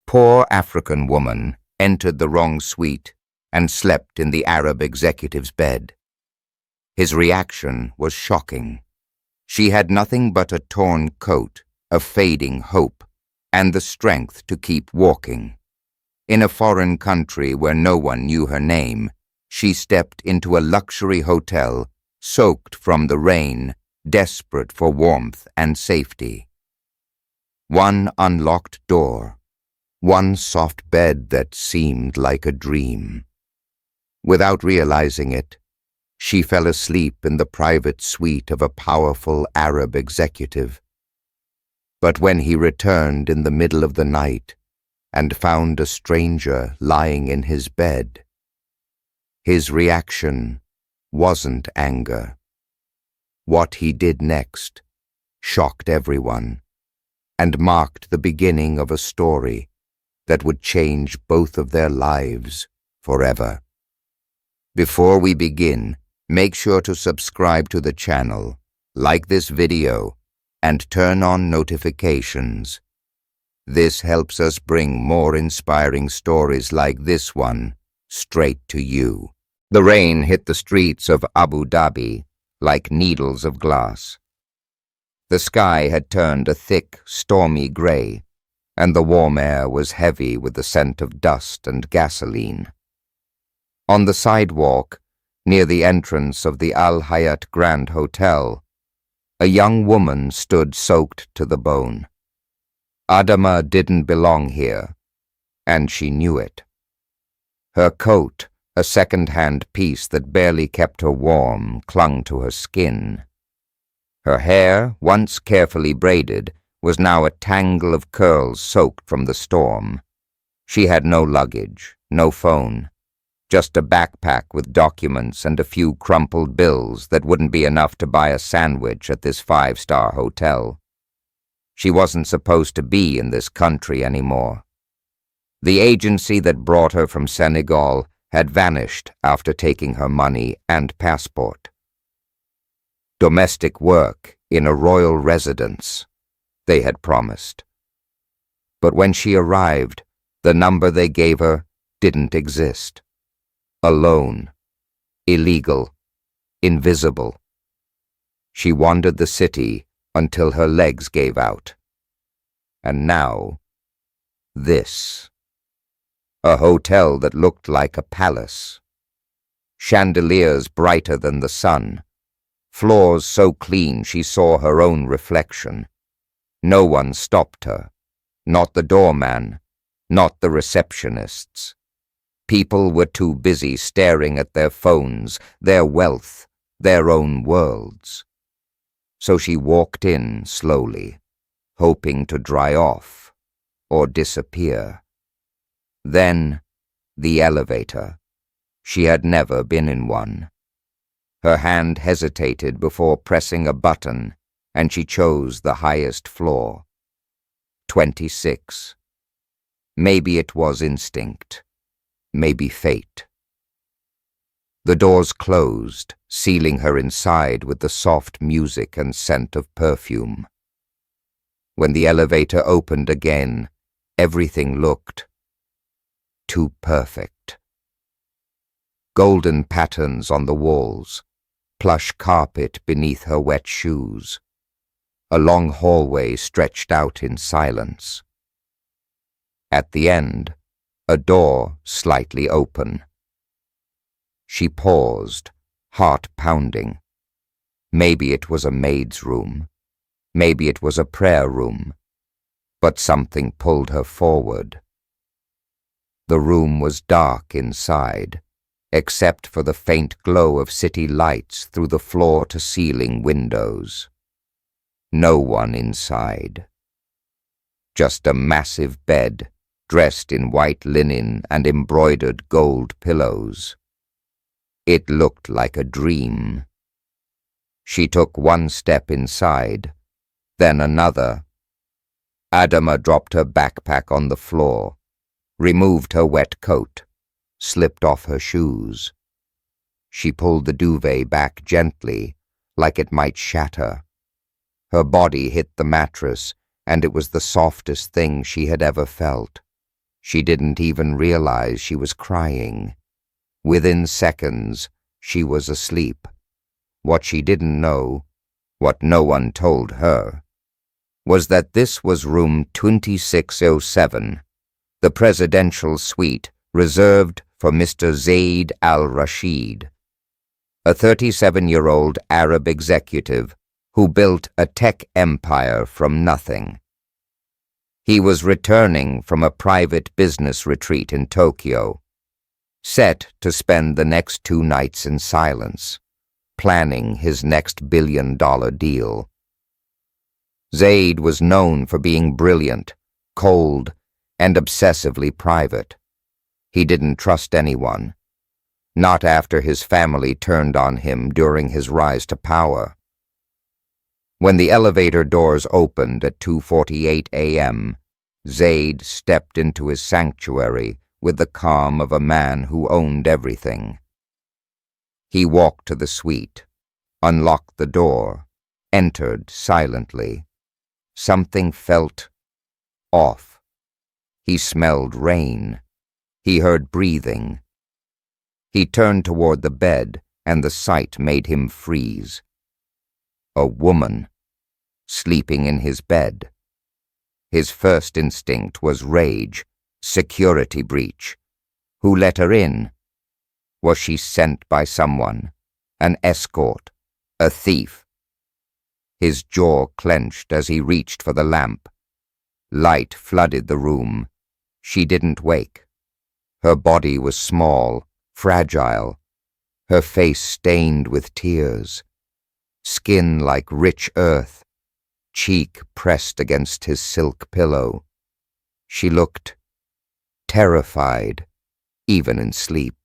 poor African woman entered the wrong suite and slept in the Arab executive's bed. His reaction was shocking. She had nothing but a torn coat, a fading hope, and the strength to keep walking. In a foreign country where no one knew her name, she stepped into a luxury hotel, soaked from the rain, desperate for warmth and safety. One unlocked door, one soft bed that seemed like a dream. Without realizing it, she fell asleep in the private suite of a powerful Arab executive. But when he returned in the middle of the night and found a stranger lying in his bed, his reaction wasn't anger. What he did next shocked everyone and marked the beginning of a story that would change both of their lives forever. Before we begin, make sure to subscribe to the channel, like this video, and turn on notifications. This helps us bring more inspiring stories like this one straight to you. The rain hit the streets of Abu Dhabi like needles of glass. The sky had turned a thick, stormy gray, and the warm air was heavy with the scent of dust and gasoline. On the sidewalk, near the entrance of the Al Hayat Grand Hotel, a young woman stood soaked to the bone. Adama didn't belong here, and she knew it. Her coat, a second-hand piece that barely kept her warm, clung to her skin. Her hair, once carefully braided, was now a tangle of curls soaked from the storm. She had no luggage, no phone, just a backpack with documents and a few crumpled bills that wouldn't be enough to buy a sandwich at this five-star hotel. She wasn't supposed to be in this country anymore. The agency that brought her from Senegal had vanished after taking her money and passport. Domestic work in a royal residence, they had promised. But when she arrived, the number they gave her didn't exist. Alone, illegal, invisible. She wandered the city until her legs gave out. And now, this. A hotel that looked like a palace. Chandeliers brighter than the sun. Floors so clean she saw her own reflection. No one stopped her. Not the doorman, not the receptionists. People were too busy staring at their phones, their wealth, their own worlds. So she walked in slowly, hoping to dry off or disappear. Then, the elevator. She had never been in one. Her hand hesitated before pressing a button, and she chose the highest floor. 26. Maybe it was instinct. Maybe fate. The doors closed, sealing her inside with the soft music and scent of perfume. When the elevator opened again, everything looked too perfect. Golden patterns on the walls, plush carpet beneath her wet shoes. A long hallway stretched out in silence. At the end, a door slightly open. She paused, heart pounding. Maybe it was a maid's room. Maybe it was a prayer room. But something pulled her forward. The room was dark inside, except for the faint glow of city lights through the floor-to-ceiling windows. No one inside. Just a massive bed, dressed in white linen and embroidered gold pillows. It looked like a dream. She took one step inside, then another. Adama dropped her backpack on the floor, removed her wet coat, slipped off her shoes. She pulled the duvet back gently, like it might shatter. Her body hit the mattress, and it was the softest thing she had ever felt. She didn't even realize she was crying. Within seconds, she was asleep. What she didn't know, what no one told her, was that this was room 2607, the presidential suite reserved for Mr. Zaid al-Rashid, a 37-year-old Arab executive who built a tech empire from nothing. He was returning from a private business retreat in Tokyo, set to spend the next 2 nights in silence, planning his next billion-dollar deal. Zaid was known for being brilliant, cold, and obsessively private. He didn't trust anyone, not after his family turned on him during his rise to power. When the elevator doors opened at 2:48 a.m., Zaid stepped into his sanctuary with the calm of a man who owned everything. He walked to the suite, unlocked the door, entered silently. Something felt off. He smelled rain. He heard breathing. He turned toward the bed, and the sight made him freeze. A woman, sleeping in his bed. His first instinct was rage, security breach. Who let her in? Was she sent by someone? An escort? A thief? His jaw clenched as he reached for the lamp. Light flooded the room. She didn't wake. Her body was small, fragile, her face stained with tears, skin like rich earth, cheek pressed against his silk pillow. She looked terrified, even in sleep.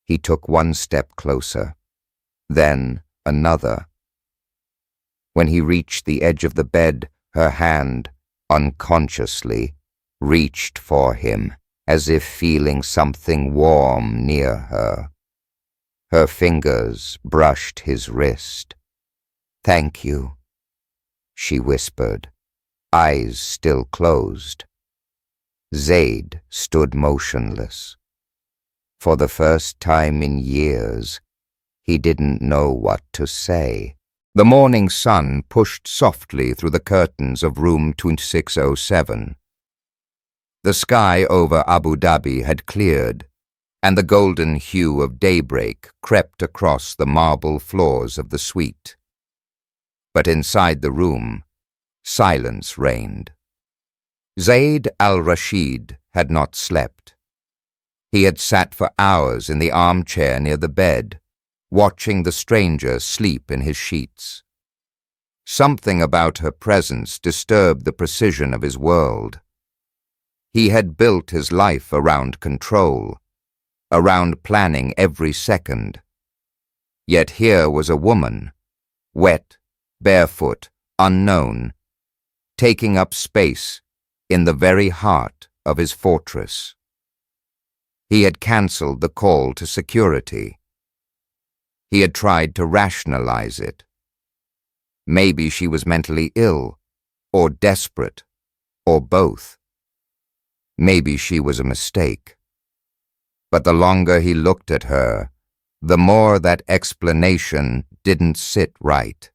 He took 1 step closer, then another. When he reached the edge of the bed, her hand, unconsciously, reached for him, as if feeling something warm near her. Her fingers brushed his wrist. "Thank you," she whispered, eyes still closed. Zaid stood motionless. For the first time in years, he didn't know what to say. The morning sun pushed softly through the curtains of room 2607. The sky over Abu Dhabi had cleared, and the golden hue of daybreak crept across the marble floors of the suite. But inside the room, silence reigned. Zaid al-Rashid had not slept. He had sat for hours in the armchair near the bed, watching the stranger sleep in his sheets. Something about her presence disturbed the precision of his world. He had built his life around control, around planning every second. Yet here was a woman, wet, barefoot, unknown, taking up space in the very heart of his fortress. He had cancelled the call to security. He had tried to rationalize it. Maybe she was mentally ill, or desperate, or both. Maybe she was a mistake. But the longer he looked at her, the more that explanation didn't sit right.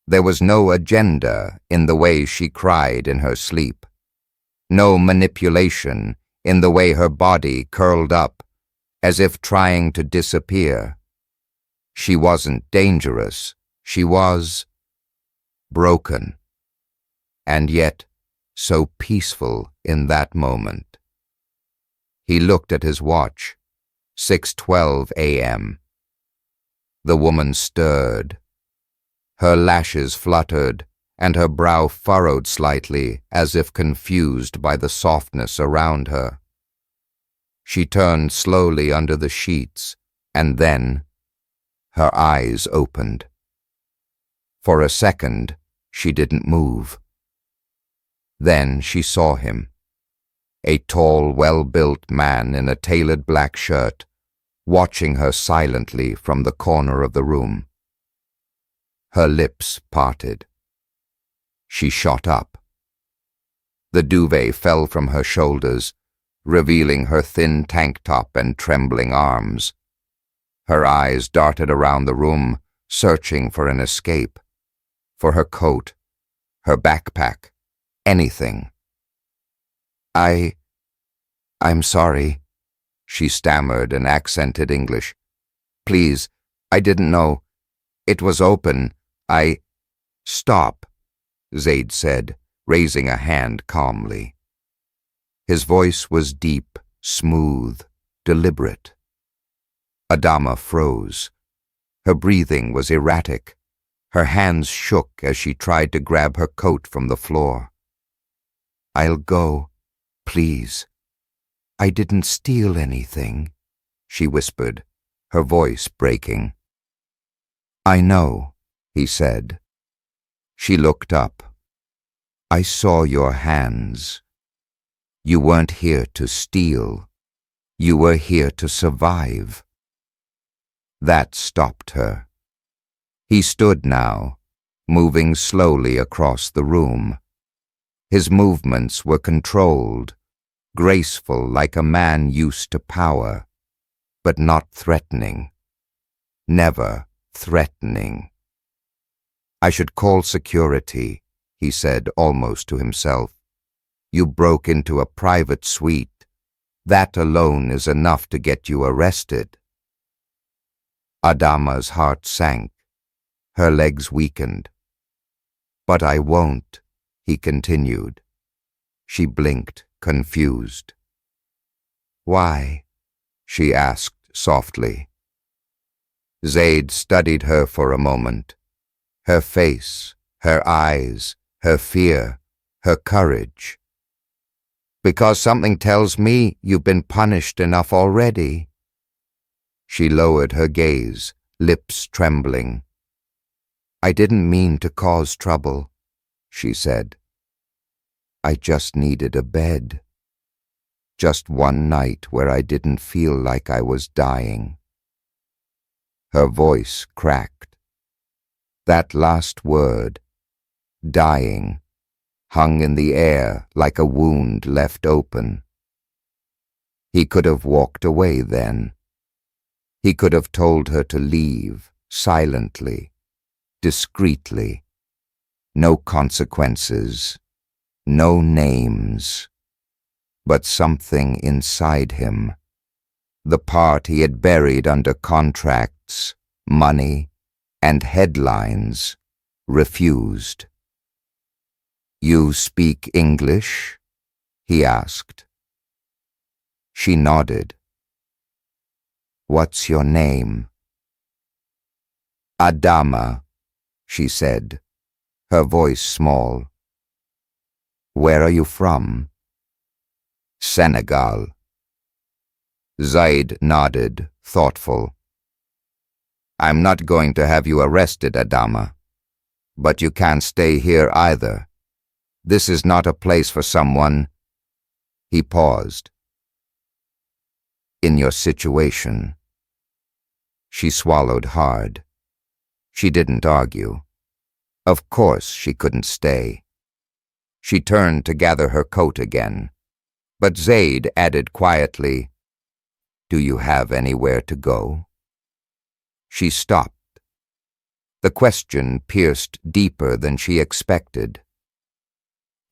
There was no agenda in the way she cried in her sleep, no manipulation in the way her body curled up, as if trying to disappear. She wasn't dangerous, she was broken, and yet so peaceful in that moment. He looked at his watch, 6:12 a.m. The woman stirred. Her lashes fluttered, and her brow furrowed slightly as if confused by the softness around her. She turned slowly under the sheets, and then her eyes opened. For a second, she didn't move. Then she saw him, a tall, well-built man in a tailored black shirt, watching her silently from the corner of the room. Her lips parted. She shot up. The duvet fell from her shoulders, revealing her thin tank top and trembling arms. Her eyes darted around the room, searching for an escape, for her coat, her backpack, anything. I'm sorry, she stammered in accented English. Please, I didn't know. It was open. Stop, Zaid said, raising a hand calmly. His voice was deep, smooth, deliberate. Adama froze. Her breathing was erratic. Her hands shook as she tried to grab her coat from the floor. I'll go, please. I didn't steal anything, she whispered, her voice breaking. I know, he said. She looked up. I saw your hands. You weren't here to steal. You were here to survive. That stopped her. He stood now, moving slowly across the room. His movements were controlled, graceful like a man used to power, but not threatening. Never threatening. I should call security, he said almost to himself. You broke into a private suite. That alone is enough to get you arrested. Adama's heart sank. Her legs weakened. But I won't, he continued. She blinked, confused. Why? She asked softly. Zaid studied her for a moment. Her face, her eyes, her fear, her courage. Because something tells me you've been punished enough already. She lowered her gaze, lips trembling. I didn't mean to cause trouble, she said. I just needed a bed. Just one night where I didn't feel like I was dying. Her voice cracked. That last word, dying, hung in the air like a wound left open. He could have walked away then. He could have told her to leave, silently, discreetly. No consequences, no names. But something inside him, the part he had buried under contracts, money, and headlines, refused. You speak English? He asked. She nodded. What's your name? Adama, she said, her voice small. Where are you from? Senegal. Zaid nodded, thoughtful. I'm not going to have you arrested, Adama. But you can't stay here either. This is not a place for someone. He paused. In your situation. She swallowed hard. She didn't argue. Of course she couldn't stay. She turned to gather her coat again. But Zaid added quietly, Do you have anywhere to go? She stopped. The question pierced deeper than she expected.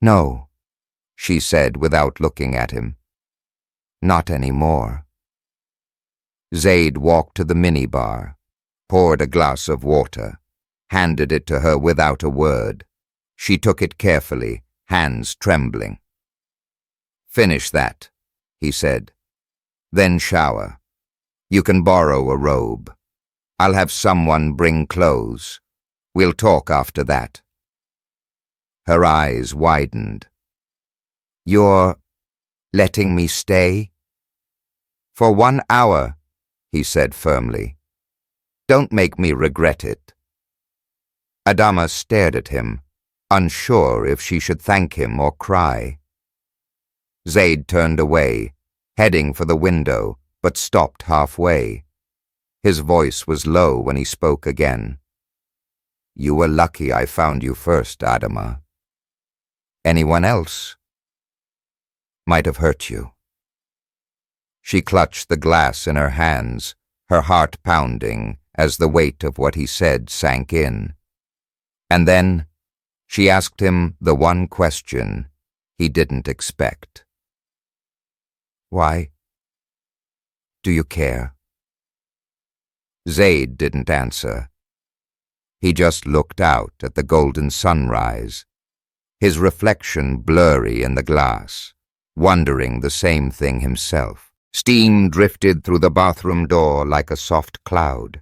No, she said without looking at him. Not anymore. Zaid walked to the minibar, poured a glass of water, handed it to her without a word. She took it carefully, hands trembling. Finish that, he said. Then shower. You can borrow a robe. I'll have someone bring clothes. We'll talk after that. Her eyes widened. You're letting me stay? For 1 hour, he said firmly. Don't make me regret it. Adama stared at him, unsure if she should thank him or cry. Zaid turned away, heading for the window, but stopped halfway. His voice was low when he spoke again. You were lucky I found you first, Adama. Anyone else? might have hurt you. She clutched the glass in her hands, her heart pounding as the weight of what he said sank in. And then she asked him the one question he didn't expect. Why? Do you care? Zaid didn't answer. He just looked out at the golden sunrise, his reflection blurry in the glass, wondering the same thing himself. Steam drifted through the bathroom door like a soft cloud.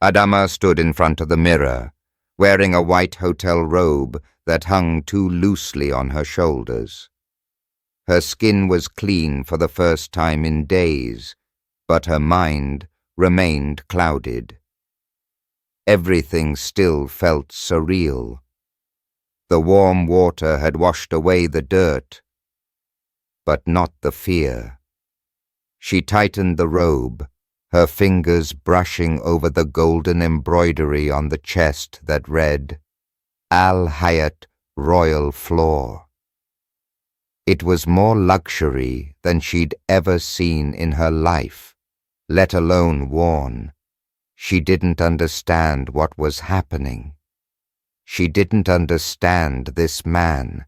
Adama stood in front of the mirror, wearing a white hotel robe that hung too loosely on her shoulders. Her skin was clean for the first time in days, but her mind remained clouded. Everything still felt surreal. The warm water had washed away the dirt, but not the fear. She tightened the robe, her fingers brushing over the golden embroidery on the chest that read, Al Hayat Royal Floor. It was more luxury than she'd ever seen in her life, let alone worn. She didn't understand what was happening. She didn't understand this man,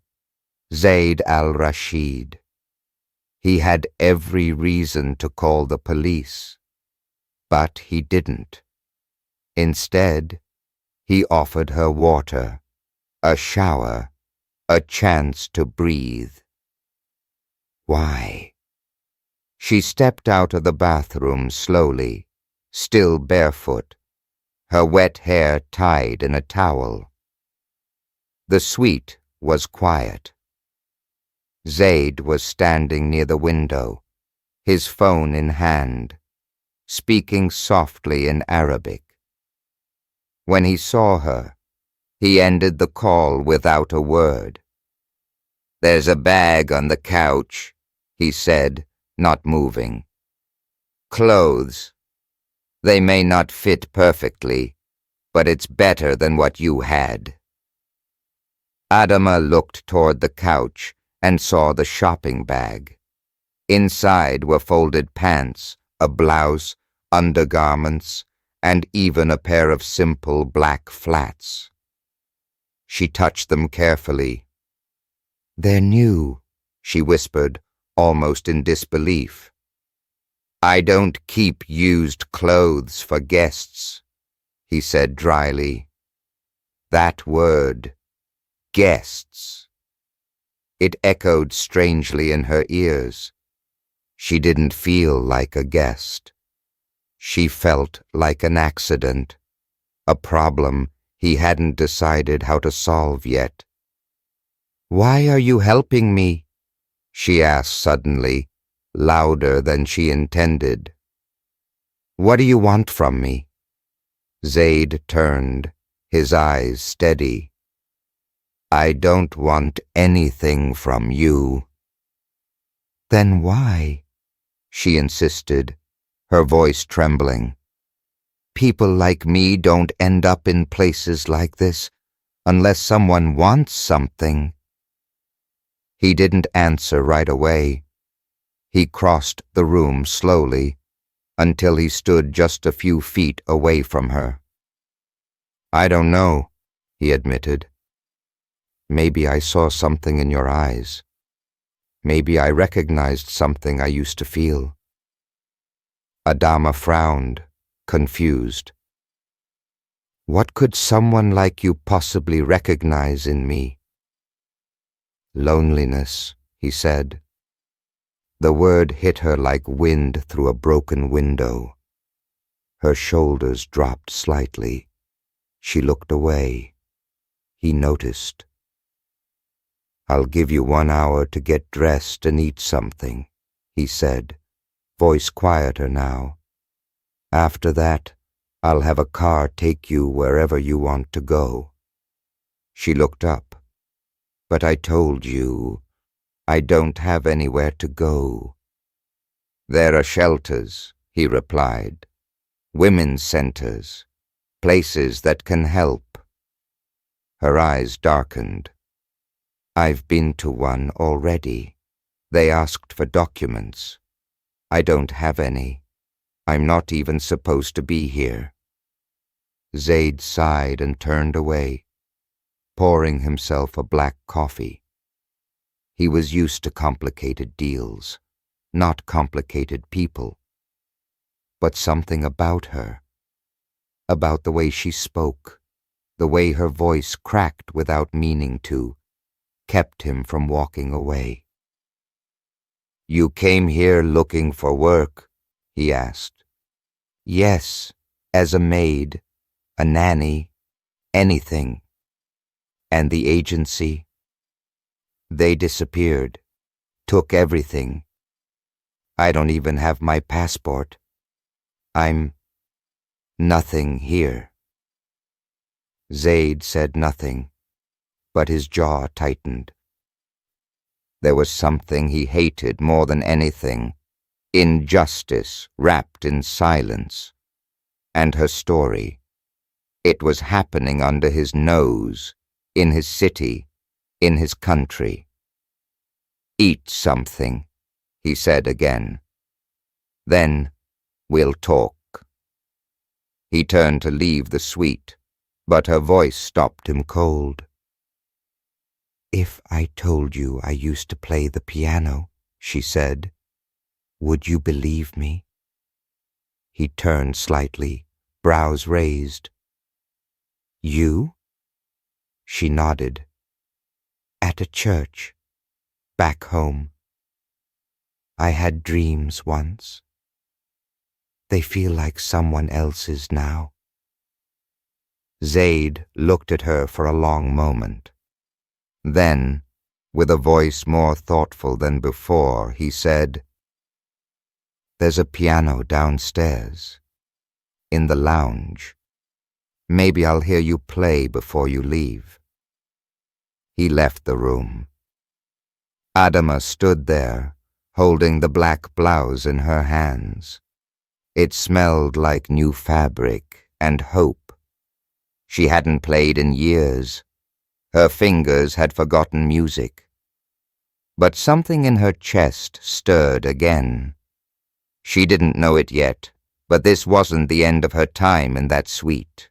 Zaid al-Rashid. He had every reason to call the police, but he didn't. Instead, he offered her water, a shower, a chance to breathe. Why? She stepped out of the bathroom slowly, still barefoot, her wet hair tied in a towel. The suite was quiet. Zaid was standing near the window, his phone in hand, speaking softly in Arabic. When he saw her, he ended the call without a word. There's a bag on the couch, he said, not moving. Clothes. They may not fit perfectly, but it's better than what you had. Adama looked toward the couch and saw the shopping bag. Inside were folded pants, a blouse, undergarments, and even a pair of simple black flats. She touched them carefully. They're new, she whispered, almost in disbelief. I don't keep used clothes for guests, he said dryly. That word, guests. It echoed strangely in her ears. She didn't feel like a guest. She felt like an accident, a problem he hadn't decided how to solve yet. Why are you helping me? She asked suddenly, louder than she intended. What do you want from me? Zaid turned, his eyes steady. I don't want anything from you. Then why? She insisted, her voice trembling. People like me don't end up in places like this unless someone wants something. He didn't answer right away. He crossed the room slowly until he stood just a few feet away from her. I don't know, he admitted. Maybe I saw something in your eyes. Maybe I recognized something I used to feel. Adama frowned, confused. What could someone like you possibly recognize in me? Loneliness, he said. The word hit her like wind through a broken window. Her shoulders dropped slightly. She looked away. He noticed. I'll give you 1 hour to get dressed and eat something, he said, voice quieter now. After that, I'll have a car take you wherever you want to go. She looked up. But I told you, I don't have anywhere to go. There are shelters, he replied. Women's centers, places that can help. Her eyes darkened. I've been to one already. They asked for documents. I don't have any. I'm not even supposed to be here. Zaid sighed and turned away, pouring himself a black coffee. He was used to complicated deals, not complicated people. But something about her, about the way she spoke, the way her voice cracked without meaning to, kept him from walking away. "You came here looking for work?" he asked. "Yes, as a maid, a nanny, anything." "And the agency?" "They disappeared, took everything. I don't even have my passport. I'm nothing here." Zaid said nothing, but his jaw tightened. There was something he hated more than anything, injustice wrapped in silence. And her story. It was happening under his nose, in his city, in his country. "Eat something," he said again. "Then we'll talk." He turned to leave the suite, but her voice stopped him cold. "If I told you I used to play the piano," she said, "would you believe me?" He turned slightly, brows raised. "You?" She nodded. "At a church, back home. I had dreams once. They feel like someone else's now." Zaid looked at her for a long moment. Then, with a voice more thoughtful than before, he said, "There's a piano downstairs, in the lounge. Maybe I'll hear you play before you leave." He left the room. Adama stood there, holding the black blouse in her hands. It smelled like new fabric and hope. She hadn't played in years. Her fingers had forgotten music. But something in her chest stirred again. She didn't know it yet, but this wasn't the end of her time in that suite.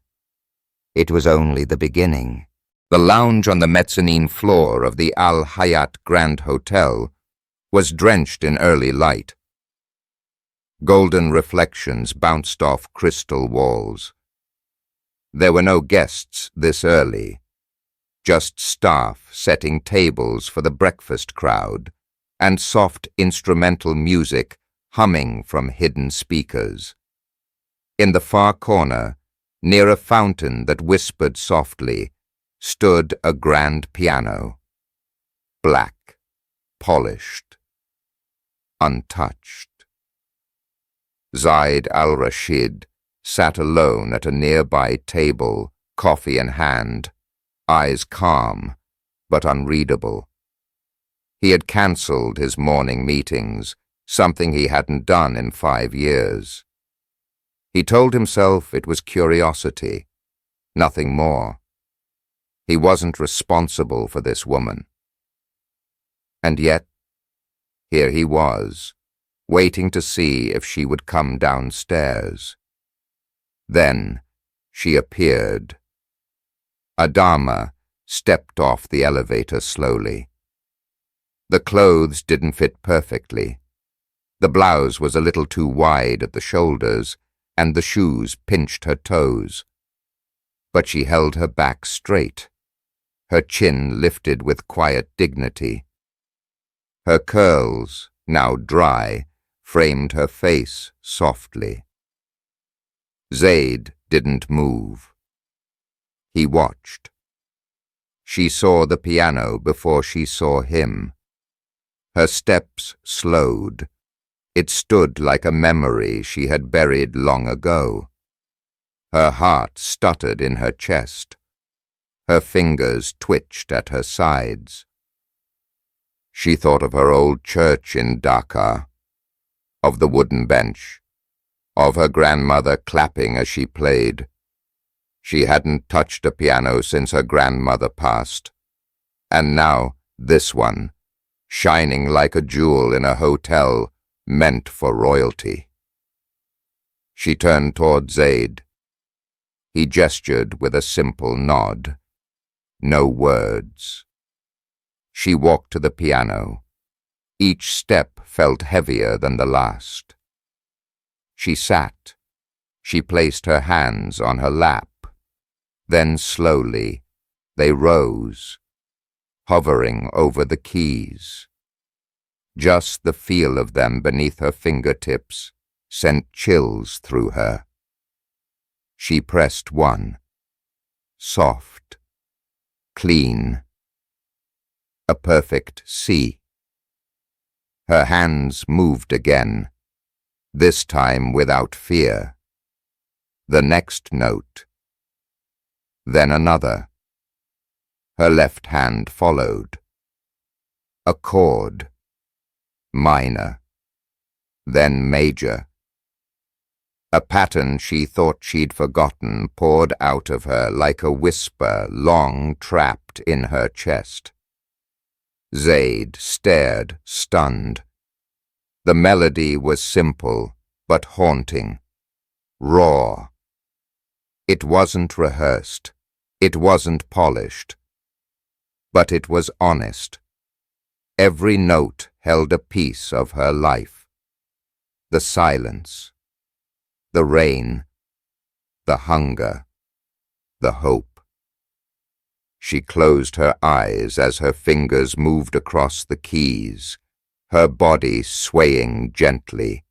It was only the beginning. The lounge on the mezzanine floor of the Al Hayat Grand Hotel was drenched in early light. Golden reflections bounced off crystal walls. There were no guests this early, just staff setting tables for the breakfast crowd, and soft instrumental music humming from hidden speakers. In the far corner, near a fountain that whispered softly, stood a grand piano. Black, polished, untouched. Zaid al-Rashid sat alone at a nearby table, coffee in hand, eyes calm, but unreadable. He had cancelled his morning meetings, something he hadn't done in 5 years. He told himself it was curiosity, nothing more. He wasn't responsible for this woman. And yet, here he was, waiting to see if she would come downstairs. Then she appeared. Adama stepped off the elevator slowly. The clothes didn't fit perfectly. The blouse was a little too wide at the shoulders, and the shoes pinched her toes. But she held her back straight, her chin lifted with quiet dignity. Her curls, now dry, framed her face softly. Zaid didn't move. He watched. She saw the piano before she saw him. Her steps slowed. It stood like a memory she had buried long ago. Her heart stuttered in her chest. Her fingers twitched at her sides. She thought of her old church in Dhaka, of the wooden bench, of her grandmother clapping as she played. She hadn't touched a piano since her grandmother passed. And now, this one. shining like a jewel in a hotel meant for royalty. She turned toward Zaid. He gestured with a simple nod. No words. She walked to the piano. Each step felt heavier than the last. She sat. She placed her hands on her lap. Then slowly, they rose, hovering over the keys. Just the feel of them beneath her fingertips sent chills through her. She pressed one. Soft. Clean. A perfect C. Her hands moved again, this time without fear. The next note. Then another. Her left hand followed. A chord. Minor. Then major. A pattern she thought she'd forgotten poured out of her like a whisper long trapped in her chest. Zaid stared, stunned. The melody was simple, but haunting. Raw. It wasn't rehearsed. It wasn't polished. But it was honest. Every note held a piece of her life. The silence. The rain. The hunger. The hope. She closed her eyes as her fingers moved across the keys, her body swaying gently.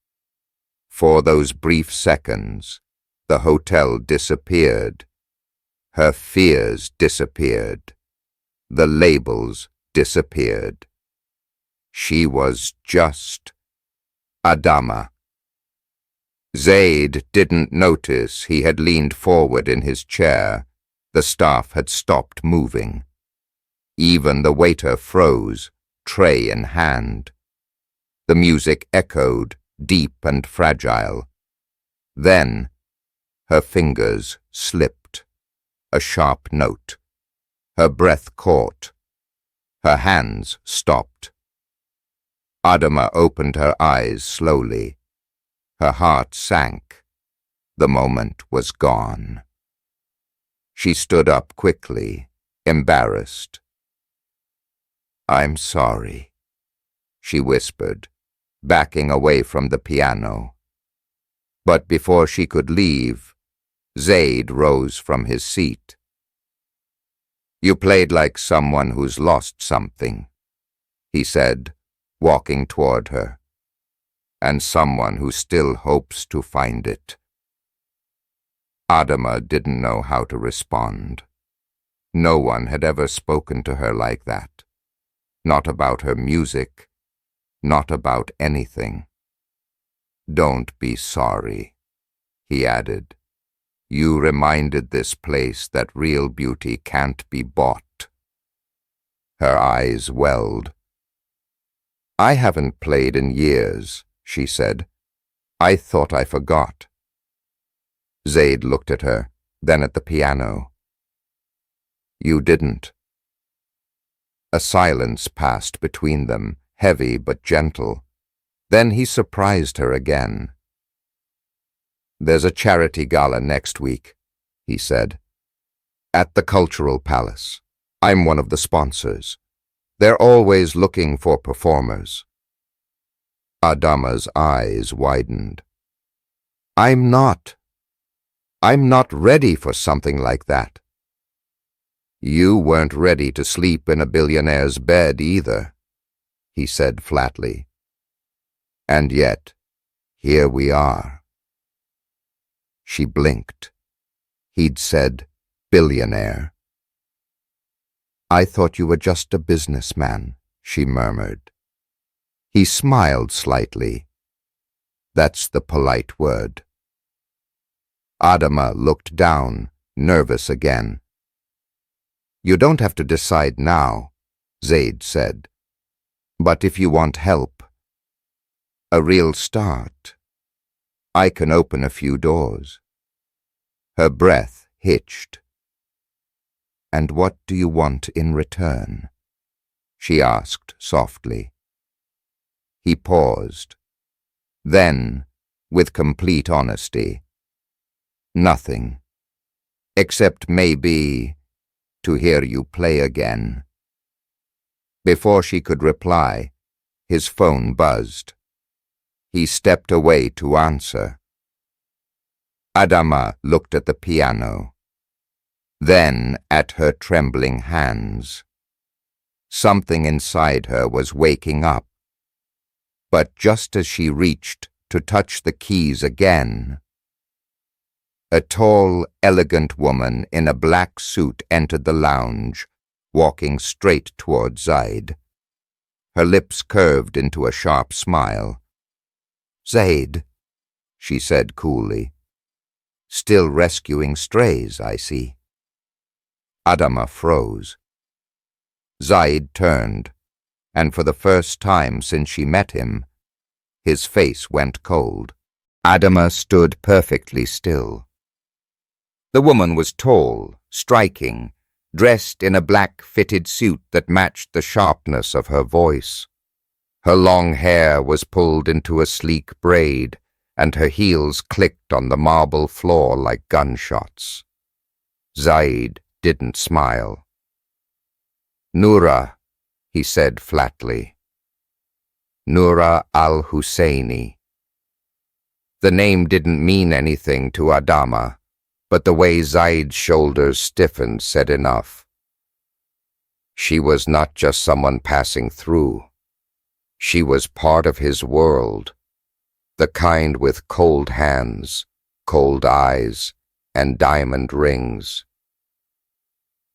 For those brief seconds, the hotel disappeared. Her fears disappeared. The labels disappeared. She was just Adama. Zaid didn't notice he had leaned forward in his chair. The staff had stopped moving. Even the waiter froze, tray in hand. The music echoed, deep and fragile. Then, her fingers slipped. A sharp note. Her breath caught. Her hands stopped. Adama opened her eyes slowly. Her heart sank. The moment was gone. She stood up quickly, embarrassed. "I'm sorry," she whispered, backing away from the piano. But before she could leave, Zaid rose from his seat. "You played like someone who's lost something," he said, walking toward her, "and someone who still hopes to find it." Adama didn't know how to respond. No one had ever spoken to her like that. Not about her music, not about anything. "Don't be sorry," he added. "You reminded this place that real beauty can't be bought." Her eyes welled. "I haven't played in years," she said. "I thought I forgot." Zaid looked at her, then at the piano. "You didn't." A silence passed between them, heavy but gentle. Then he surprised her again. "There's a charity gala next week," he said. "At the Cultural Palace. I'm one of the sponsors. They're always looking for performers." Adama's eyes widened. I'm not ready for something like that." "You weren't ready to sleep in a billionaire's bed either," he said flatly. "And yet, here we are." She blinked. He'd said, billionaire. "I thought you were just a businessman," she murmured. He smiled slightly. "That's the polite word." Adama looked down, nervous again. "You don't have to decide now," Zaid said. "But if you want help, a real start, I can open a few doors." Her breath hitched. "And what do you want in return?" she asked softly. He paused. Then, with complete honesty, nothing, except maybe to hear you play again. Before she could reply, his phone buzzed. He stepped away to answer. Adama looked at the piano, then at her trembling hands. Something inside her was waking up. But just as she reached to touch the keys again, a tall, elegant woman in a black suit entered the lounge, walking straight toward Zaid. Her lips curved into a sharp smile. "Zaid," she said coolly. "Still rescuing strays, I see." Adama froze. Zaid turned, and for the first time since she met him, his face went cold. Adama stood perfectly still. The woman was tall, striking, dressed in a black fitted suit that matched the sharpness of her voice. Her long hair was pulled into a sleek braid, and her heels clicked on the marble floor like gunshots. Zaid didn't smile. "Noura," he said flatly. Noura al-Husseini. The name didn't mean anything to Adama, but the way Zaid's shoulders stiffened said enough. She was not just someone passing through. She was part of his world, the kind with cold hands, cold eyes, and diamond rings.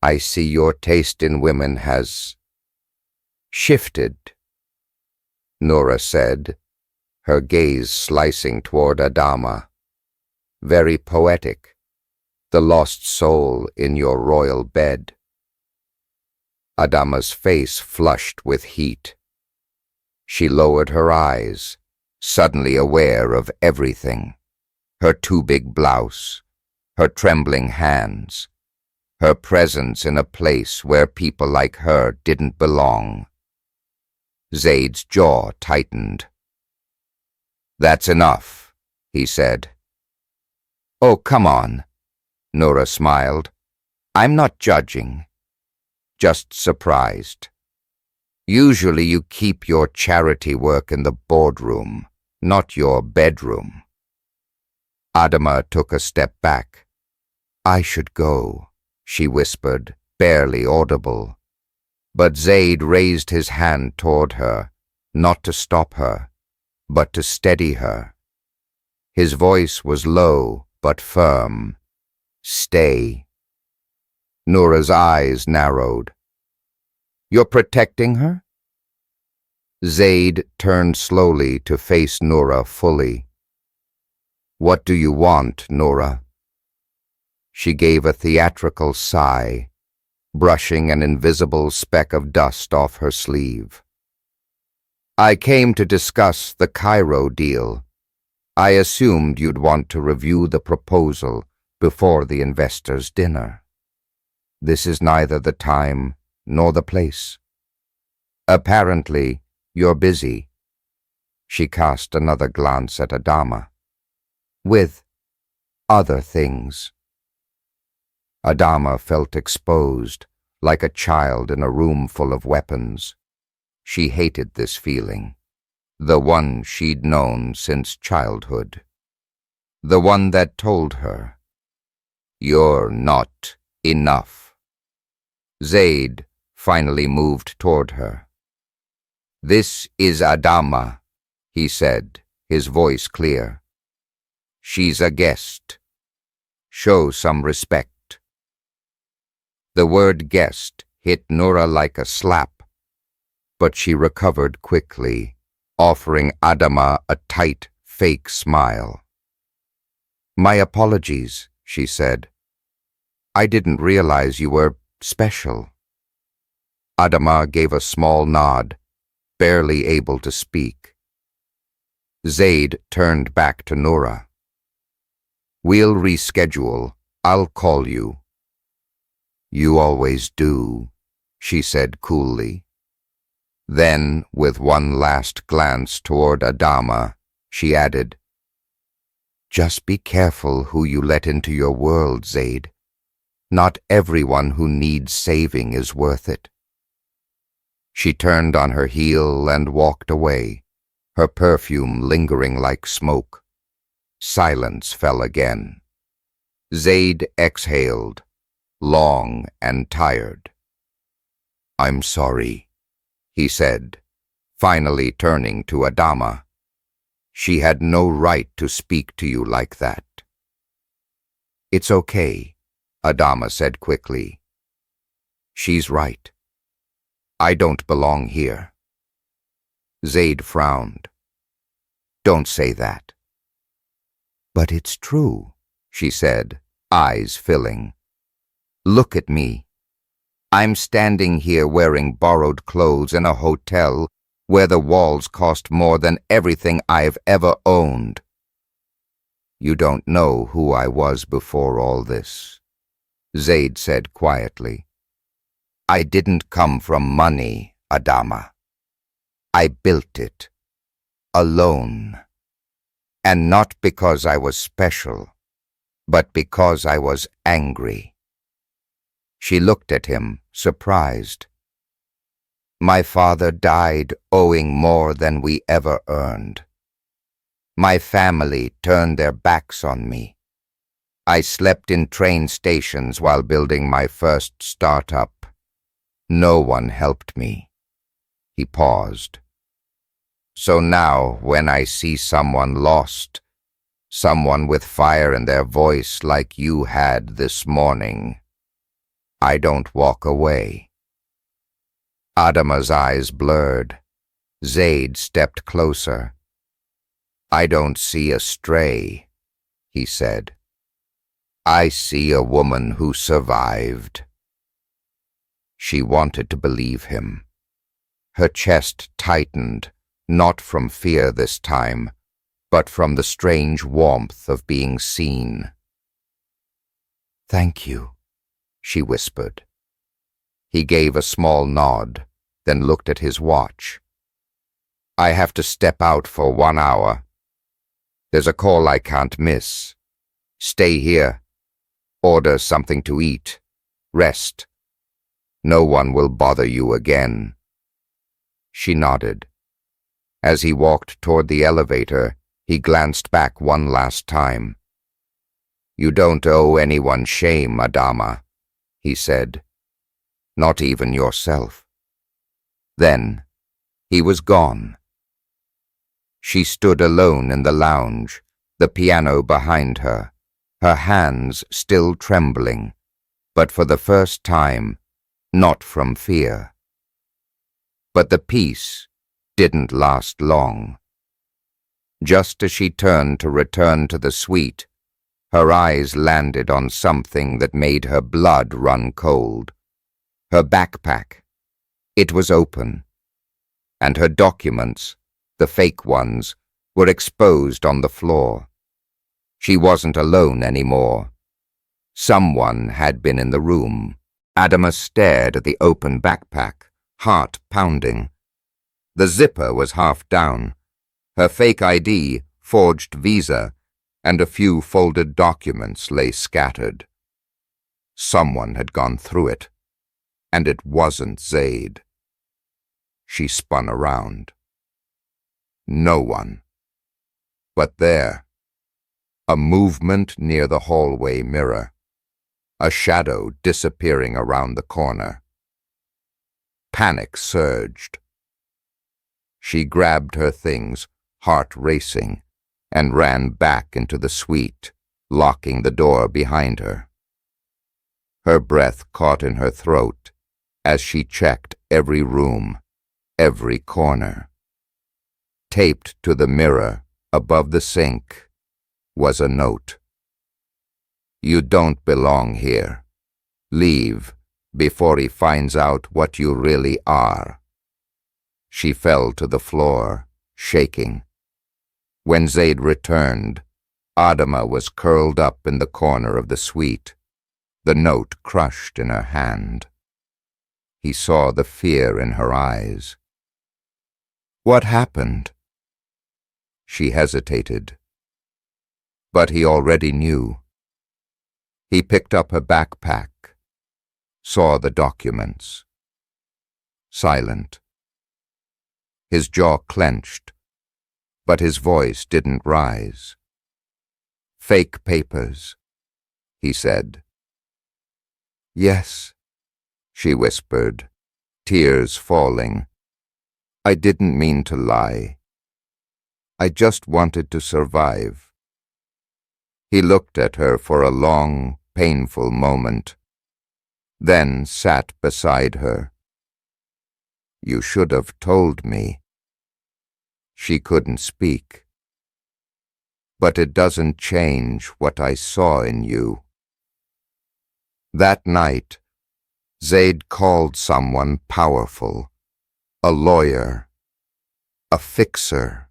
"I see your taste in women has shifted," Noura said, her gaze slicing toward Adama. "Very poetic, the lost soul in your royal bed." Adama's face flushed with heat. She lowered her eyes, suddenly aware of everything. Her too big blouse, her trembling hands, her presence in a place where people like her didn't belong. Zaid's jaw tightened. "That's enough," he said. "Oh, come on," Noura smiled. "I'm not judging, just surprised. Usually you keep your charity work in the boardroom, not your bedroom." Adama took a step back. "I should go," she whispered, barely audible. But Zaid raised his hand toward her, not to stop her, but to steady her. His voice was low but firm. "Stay." Noura's eyes narrowed. "You're protecting her?" Zaid turned slowly to face Noura fully. "What do you want, Noura?" She gave a theatrical sigh, brushing an invisible speck of dust off her sleeve. "I came to discuss the Cairo deal. I assumed you'd want to review the proposal before the investors' dinner. This is neither the time nor the place. Apparently, you're busy." She cast another glance at Adama. "With other things." Adama felt exposed, like a child in a room full of weapons. She hated this feeling, the one she'd known since childhood, the one that told her, "You're not enough." Zaid finally moved toward her. "This is Adama," he said, his voice clear. "She's a guest. Show some respect." The word guest hit Noura like a slap, but she recovered quickly, offering Adama a tight, fake smile. "My apologies," she said. "I didn't realize you were special." Adama gave a small nod, barely able to speak. Zaid turned back to Noura. "We'll reschedule. I'll call you." "You always do," she said coolly. Then, with one last glance toward Adama, she added, "Just be careful who you let into your world, Zaid. Not everyone who needs saving is worth it." She turned on her heel and walked away, her perfume lingering like smoke. Silence fell again. Zaid exhaled, long and tired. "I'm sorry," he said, finally turning to Adama. "She had no right to speak to you like that." "It's okay," Adama said quickly. "She's right. I don't belong here." Zaid frowned. "Don't say that." "But it's true," she said, eyes filling. "Look at me. I'm standing here wearing borrowed clothes in a hotel where the walls cost more than everything I've ever owned. You don't know who I was before all this," Zaid said quietly. "I didn't come from money, Adama. I built it, alone. And not because I was special, but because I was angry." She looked at him, surprised. "My father died owing more than we ever earned. My family turned their backs on me. I slept in train stations while building my first startup. No one helped me." He paused. "So now, when I see someone lost, someone with fire in their voice like you had this morning, I don't walk away." Adama's eyes blurred. Zaid stepped closer. "I don't see a stray," he said. "I see a woman who survived." She wanted to believe him. Her chest tightened, not from fear this time, but from the strange warmth of being seen. "Thank you," she whispered. He gave a small nod, then looked at his watch. "I have to step out for 1 hour. There's a call I can't miss. Stay here. Order something to eat. Rest. No one will bother you again." She nodded. As he walked toward the elevator, he glanced back one last time. "You don't owe anyone shame, Adama," he said. "Not even yourself." Then he was gone. She stood alone in the lounge, the piano behind her, her hands still trembling, but for the first time, not from fear. But the peace didn't last long. Just as she turned to return to the suite, her eyes landed on something that made her blood run cold. Her backpack. It was open, and her documents, the fake ones, were exposed on the floor. She wasn't alone anymore. Someone had been in the room. Adama stared at the open backpack, heart pounding. The zipper was half down. Her fake ID, forged visa, and a few folded documents lay scattered. Someone had gone through it, and it wasn't Zaid. She spun around. No one. But there, a movement near the hallway mirror, a shadow disappearing around the corner. Panic surged. She grabbed her things, heart racing, and ran back into the suite, locking the door behind her. Her breath caught in her throat as she checked every room, every corner. Taped to the mirror above the sink was a note. "You don't belong here. Leave before he finds out what you really are." She fell to the floor, shaking. When Zaid returned, Adama was curled up in the corner of the suite, the note crushed in her hand. He saw the fear in her eyes. What happened? She hesitated. But he already knew. He picked up her backpack, saw the documents. Silent. His jaw clenched, but his voice didn't rise. Fake papers, he said. Yes, she whispered, tears falling. I didn't mean to lie. I just wanted to survive. He looked at her for a long, painful moment, then sat beside her. You should have told me. She couldn't speak. But it doesn't change what I saw in you. That night, Zaid called someone powerful, a lawyer, a fixer.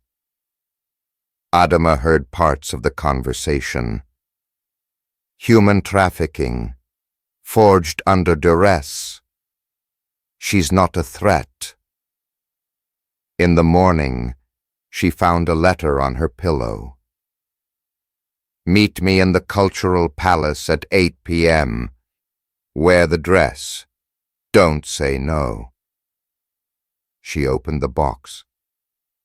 Adama heard parts of the conversation. Human trafficking, forged under duress. She's not a threat. In the morning, she found a letter on her pillow. Meet me in the Cultural Palace at 8 p.m. Wear the dress. Don't say no. She opened the box.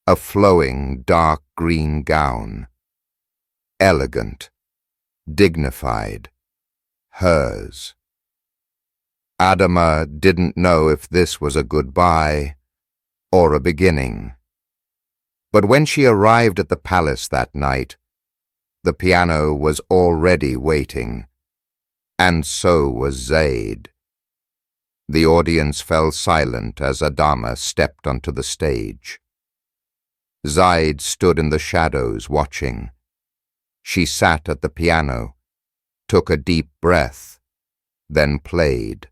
A flowing, dark green gown. Elegant, dignified, hers. Adama didn't know if this was a goodbye or a beginning. But when she arrived at the palace that night, the piano was already waiting, and so was Zaid. The audience fell silent as Adama stepped onto the stage. Zaid stood in the shadows watching. She sat at the piano, took a deep breath, then played.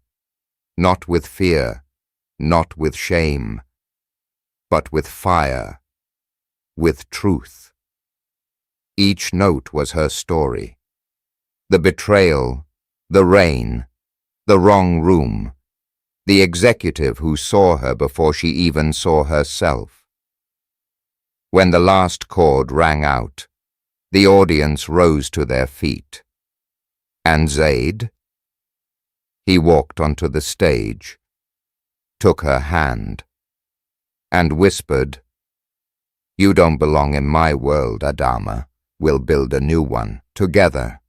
Not with fear, not with shame, but with fire, with truth. Each note was her story. The betrayal, the rain, the wrong room, the executive who saw her before she even saw herself. When the last chord rang out, the audience rose to their feet. And Zaid? He walked onto the stage, took her hand, and whispered, You don't belong in my world, Adama. We'll build a new one, together.